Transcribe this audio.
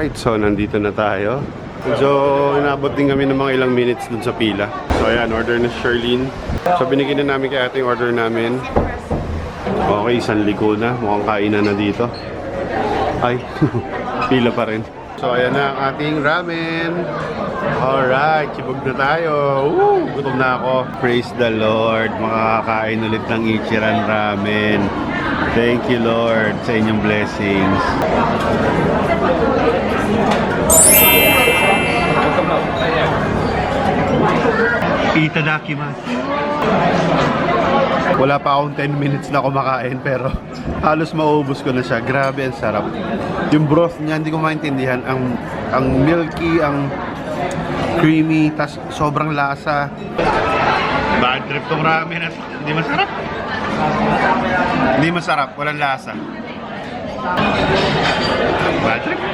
Alright, so nandito na tayo. So, inabot din kami ng mga ilang minutes dun sa pila. So, ayan, order na si Charlene. So, binigyan na namin kay ate yung order namin. Okay, isang liko na. Mukhang kainan na dito. Ay, pila pa rin. So, ayan na ang ating ramen. Alright, chibog na tayo. Woo! Gutom na ako. Praise the Lord. Makakakain ulit ng Ichiran ramen. Thank you, Lord, sa inyong blessings. Itadakimasu. Wala pa akong 10 minutes na kumakain pero halos maubos ko na siya. Grabe, ang sarap. Yung broth niya, hindi ko maintindihan. Ang milky, ang creamy, tas sobrang lasa. Bad trip tong ramen na to. Hindi masarap. Hindi masarap, walang lasa. Bad trip.